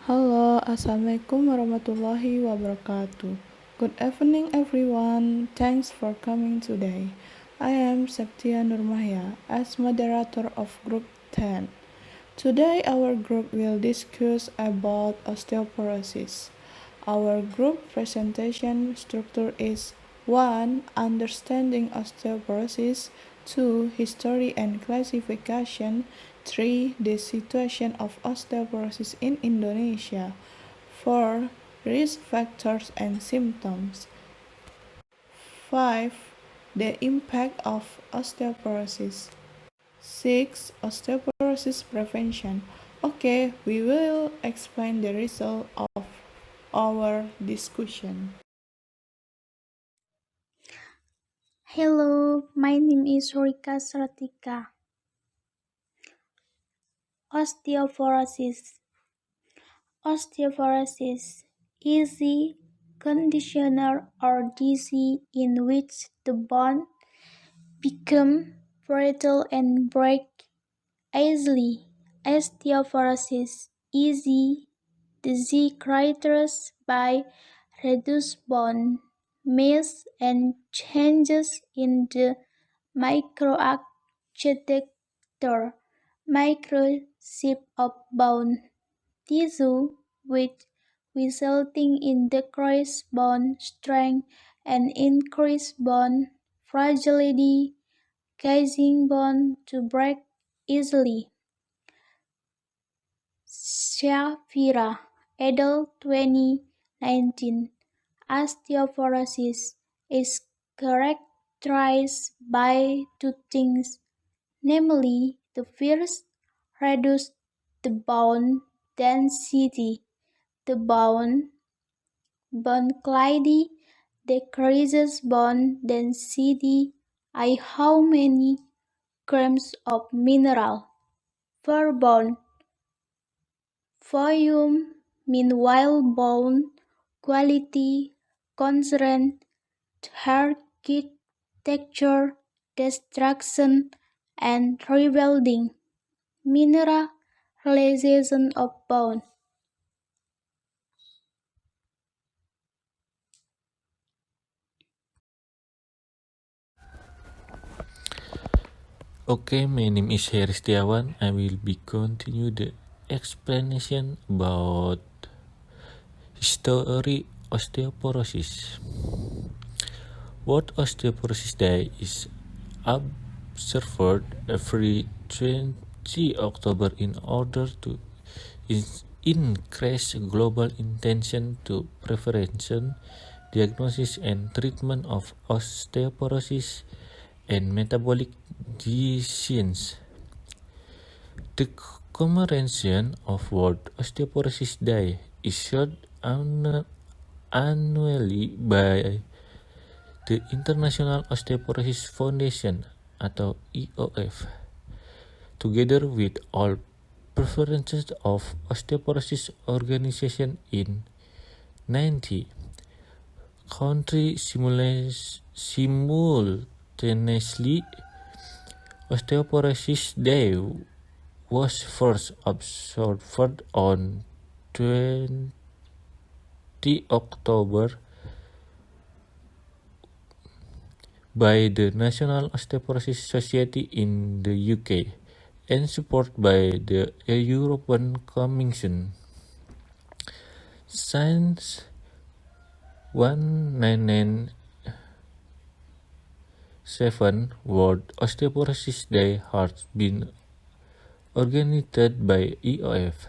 Halo, Assalamualaikum warahmatullahi wabarakatuh. Good evening everyone, thanks for coming today. I am Septiya Nurmahya as moderator of Group 10. Today our group will discuss about osteoporosis. Our group presentation structure is 1. Understanding osteoporosis, 2. History and classification, 3. The situation of osteoporosis in Indonesia, 4. Risk factors and symptoms, 5. The impact of osteoporosis, 6. Osteoporosis prevention. Okay, we will explain the result of our discussion. Hello, my name is Sartika. Osteoporosis. Osteoporosis is a condition or disease in which the bone becomes brittle and break easily. Osteoporosis is a disease characterized by reduced bone mass and changes in the microarchitecture microchip of bone tissue, which resulting in decreased bone strength and increased bone fragility, causing bone to break easily. Shafira, adult 2019. Osteoporosis is characterized by two things, namely, the first, reduce the bone density. The bone clarity decreases bone density by how many grams of mineral per bone volume. Meanwhile, bone quality concern architecture, destruction, and rebuilding. Mineralization of bone. Okay, my name is setyawan. I will be continue the explanation about history osteoporosis. What osteoporosis day is observed every 20 October in order to increase global attention to prevention, diagnosis, and treatment of osteoporosis and metabolic diseases. The commemoration of World Osteoporosis Day is held annually by the International Osteoporosis Foundation atau IOF, together with all preferences of osteoporosis organization in 90 countries simultaneously. Osteoporosis Day was first observed on 20 October by the National Osteoporosis Society in the UK and supported by the European Commission. Since 1997, World Osteoporosis Day has been organized by IOF.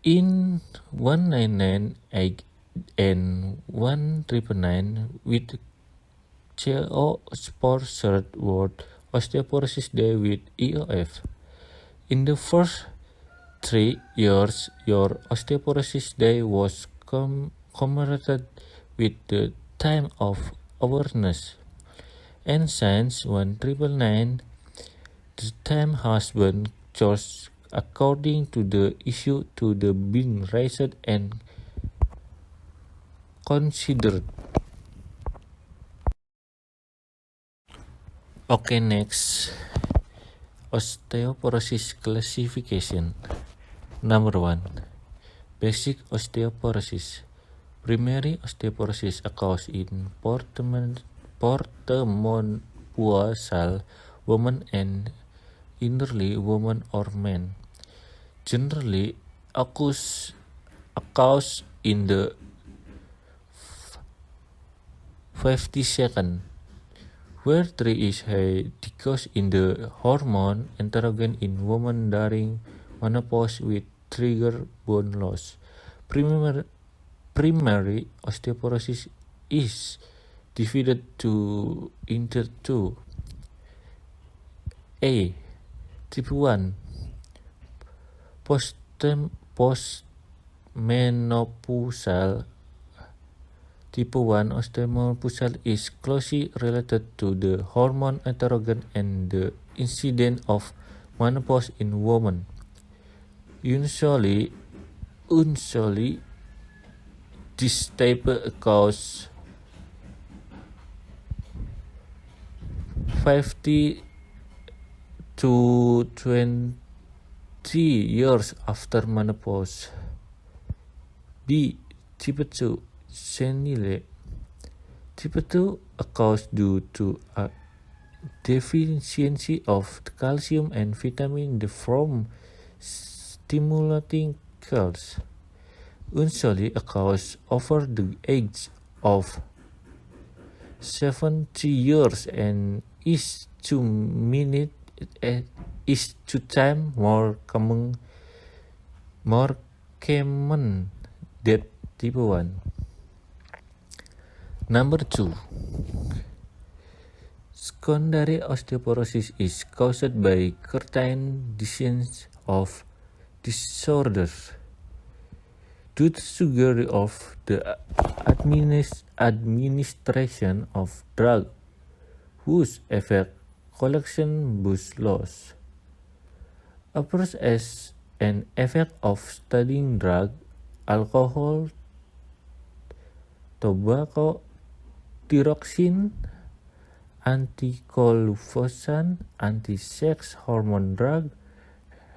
In 199 and 1999, with co-sponsored World Osteoporosis Day with IOF. In the first 3 years, your Osteoporosis Day was commemorated with the time of awareness. And since 1999, the time has been chosen according to the issue to the being raised and considered. Okay, next, osteoporosis classification. Number 1. Basic osteoporosis. Primary osteoporosis occurs in portmenopausal women and elderly women or men. Generally occurs in the 52nd, where there is a decrease in the hormone estrogen in women during menopause with trigger bone loss. Primary osteoporosis is divided into two. A. Type 1. Postmenopausal. Type 1 osteomenopausal is closely related to the hormone estrogen and the incidence of menopause in women. Usually, this type occurs 50 to 20 years after menopause. B. Type 2 senile. Type 2 occurs due to a deficiency of calcium and vitamin D from stimulating cells. Usually occurs over the age of 70 years and is 2 times more common than type 1. Number 2. Secondary osteoporosis is caused by certain disease of disorders due to severity of the administration of drug, whose effect collection boost loss. Appears as an effect of studying drug, alcohol, tobacco, thyroxine, anticonvulsant, anti-sex hormone drug,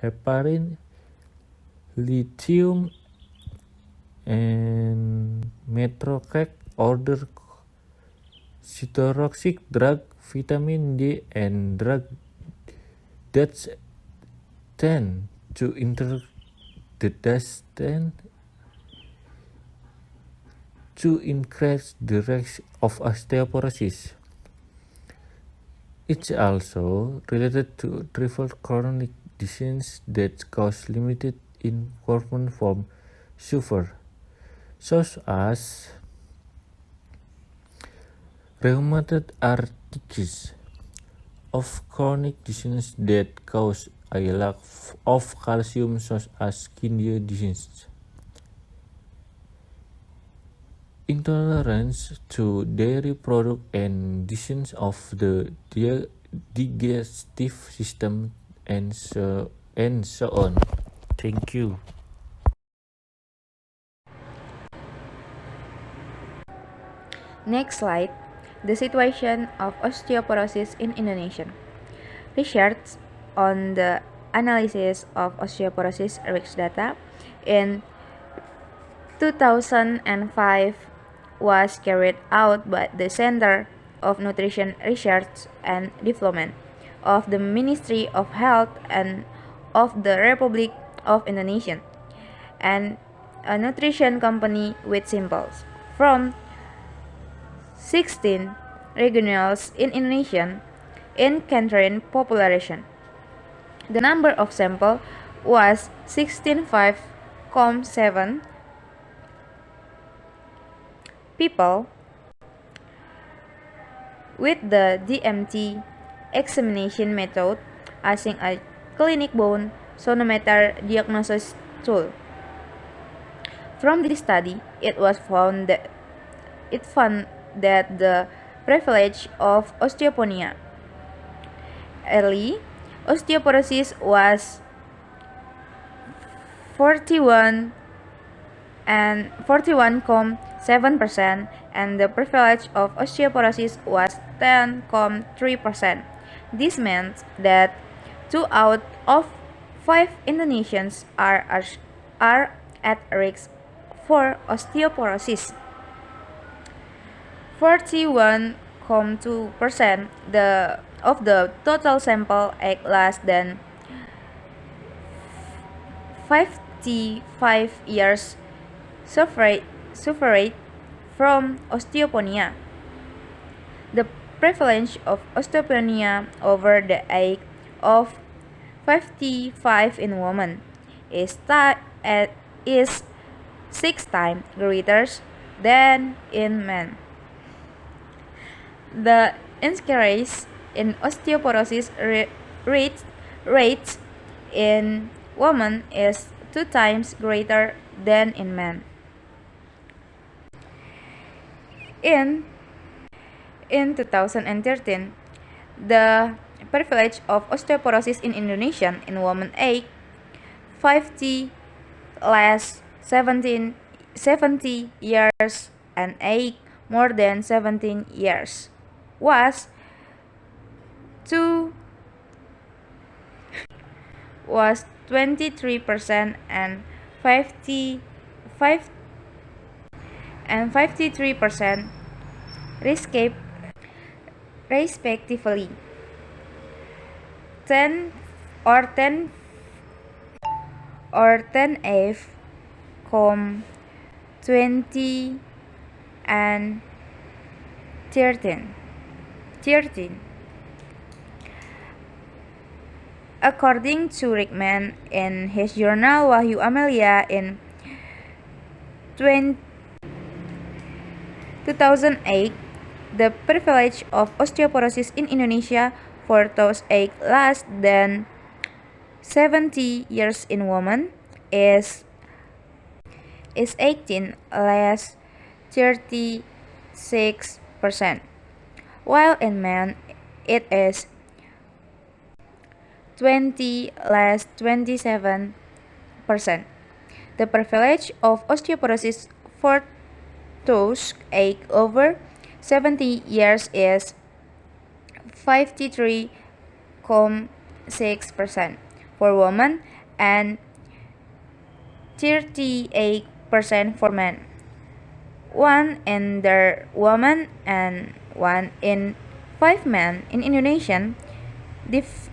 heparin, lithium, and methotrexate, other cytotoxic drug, vitamin D, and drug that tend to increase the risk of osteoporosis. It's also related to trivial chronic diseases that cause limited improvement from suffer, such as rheumatoid arthritis, of chronic diseases that cause a lack of calcium, such as kidney disease. Intolerance to dairy products and disease of the digestive system and so on. Thank you. Next slide, the situation of osteoporosis in Indonesia. Research on the analysis of osteoporosis risk data in 2005 was carried out by the Center of Nutrition Research and Development of the Ministry of Health and of the Republic of Indonesia, and a nutrition company with samples from 16 regionals in Indonesia in Canton population. The number of samples was 16,507 people with the DMT examination method using a clinic bone sonometer diagnosis tool. From this study, it found that the prevalence of osteopenia, early osteoporosis, was 41.7%, and the prevalence of osteoporosis was 10.3%. This meant that 2 out of 5 Indonesians are at risk for osteoporosis. 41.2% of the total sample age less than 55 years suffered from osteopenia. The prevalence of osteopenia over the age of 55 in women is 6 times greater than in men. The increase in osteoporosis rates in women is 2 times greater than in men. In 2013, the prevalence of osteoporosis in Indonesia in women aged 50 less 70 years and age more than 17 years was 23% and 53% respectively. 10 or 10 or 10F, 20 and 13. According to Rickman in his journal Wahyu Amelia in 2008, the prevalence of osteoporosis in Indonesia for those aged less than 70 years in women is 18 less 36%, while in men it is 20 less 27%. The prevalence of osteoporosis for those aged over 70 years is 53.6% for women and 38% for men. 1 in the women and 1 in 5 men in Indonesia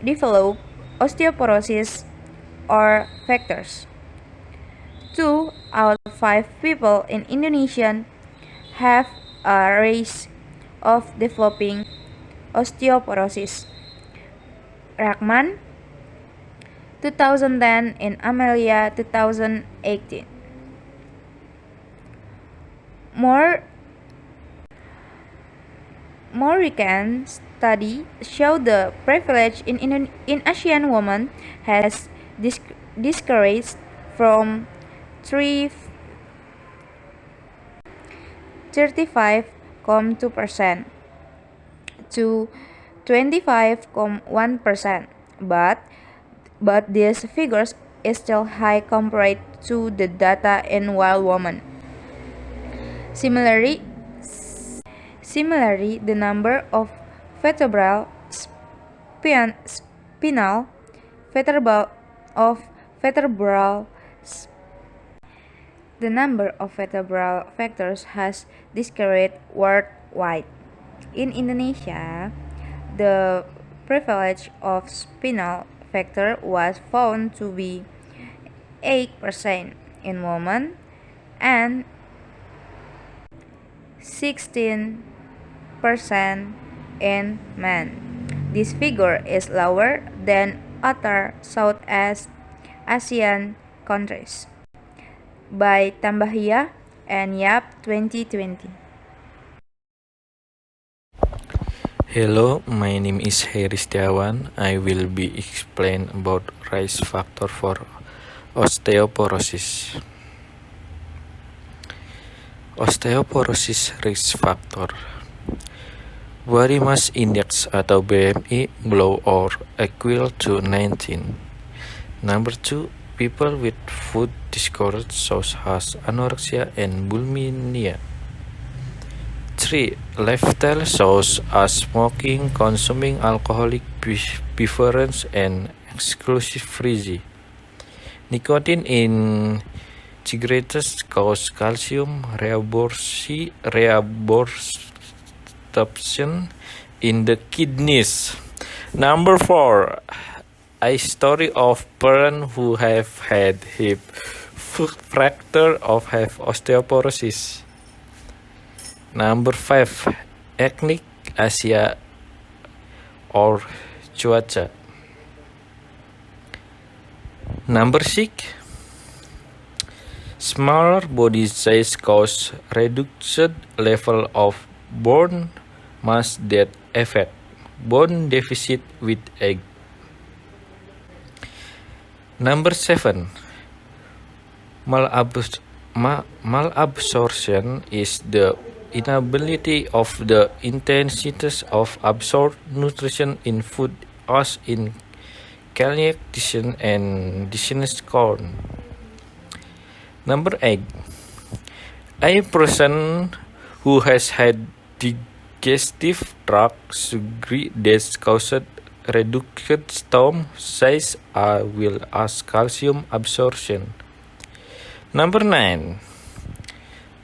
develop osteoporosis or factors. 2 out of 5 people in Indonesia have a risk of developing osteoporosis. Rahman, 2010, in Amelia, 2018. More recent study show the prevalence in Asian women has decreased from 35.2% to 25.1%, but these figures is still high compared to the data in wild women. Similarly, the number of vertebral spinal the number of vertebral factors has decreased worldwide. In Indonesia, the prevalence of spinal factor was found to be 8% in women and 16% in men. This figure is lower than other Southeast Asian countries. By Tambahia and Yap 2020. Hello, my name is Setyawan. I will be explain about risk factor for osteoporosis. Osteoporosis risk factor. Body mass index atau BMI below or equal to 19. Number 2, people with food disorders such as anorexia and bulimia. 3. Lifestyle such as smoking, consuming alcoholic beverages, and exclusive freezing. Nicotine in cigarettes cause calcium reabsorption in the kidneys. Number 4. A story of parents who have had hip fracture or have osteoporosis. Number 5. Ethnic Asia or cuaca. Number 6. Smaller body size cause reduced level of bone mass that affect bone deficit with age. Number 7. Malabsorption is the inability of the intestines of absorb nutrition in food as in celiac disease and disease corn. Number 8. A person who has had digestive tract surgery that caused reduced stomach size will ask calcium absorption. Number 9.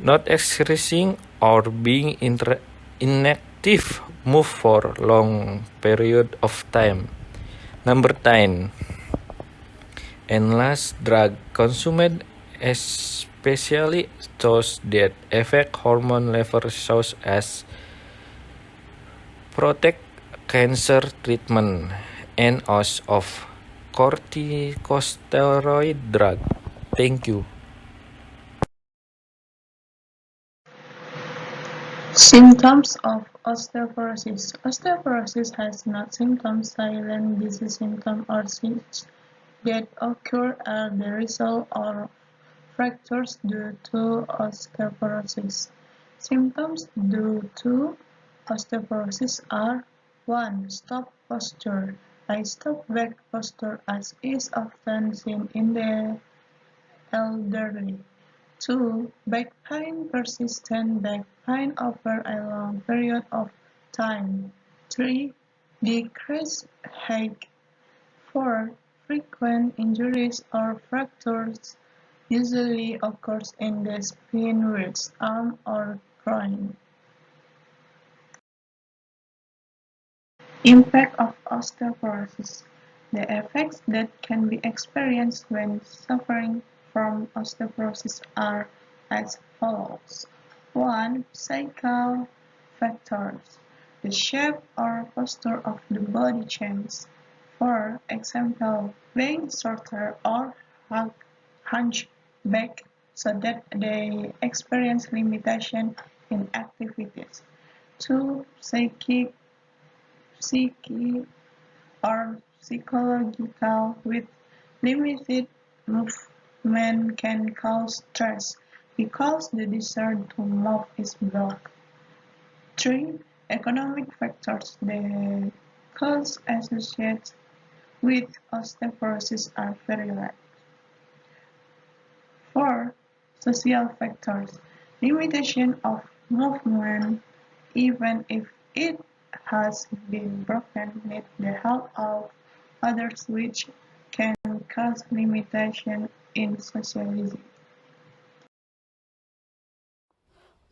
Not exercising or being inactive move for long period of time. Number 10. And last, drug consumed, especially those that affect hormone levels such as protect cancer treatment and use of corticosteroid drug. Thank you. Symptoms of osteoporosis. Osteoporosis has not symptoms, silent disease symptoms, or signs that occur as the result of fractures due to osteoporosis. Symptoms due to osteoporosis are 1. Stop posture. A stop-back posture as is often seen in the elderly. 2. Back pain, persistent back pain over a long period of time. 3. Decreased height. 4. Frequent injuries or fractures usually occurs in the spine, wrist, arm, or groin. Impact of osteoporosis. The effects that can be experienced when suffering from osteoporosis are as follows. 1. Physical factors. The shape or posture of the body changes. For example, being shorter or hunched back so that they experience limitation in activities. 2. Psyche or psychological with limited movement can cause stress because the desire to move is blocked. 3. Economic factors. The costs associated with osteoporosis are very large. 4. Social factors. Limitation of movement, even if it has been broken, need the help of others, which can cause limitation in socializing.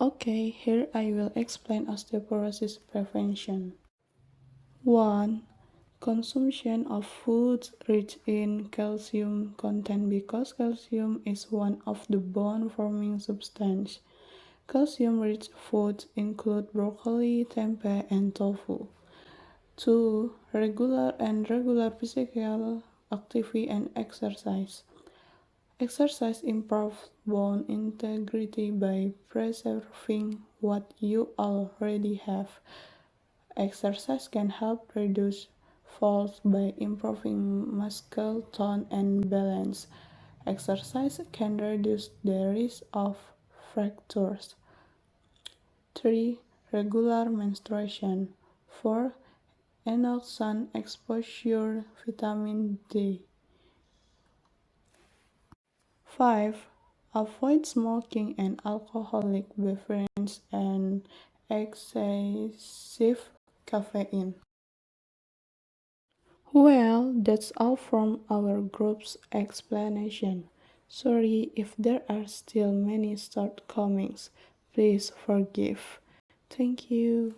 Okay, here I will explain osteoporosis prevention. 1. Consumption of foods rich in calcium content because calcium is one of the bone-forming substances. Calcium-rich foods include broccoli, tempeh, and tofu. 2. Regular physical activity and exercise. Exercise improves bone integrity by preserving what you already have. Exercise can help reduce falls by improving muscle tone and balance. Exercise can reduce the risk of fractures. 3. Regular menstruation. 4. Enough sun exposure, vitamin D. 5. Avoid smoking and alcoholic beverages and excessive caffeine. Well, that's all from our group's explanation. Sorry if there are still many shortcomings. Please forgive. Thank you.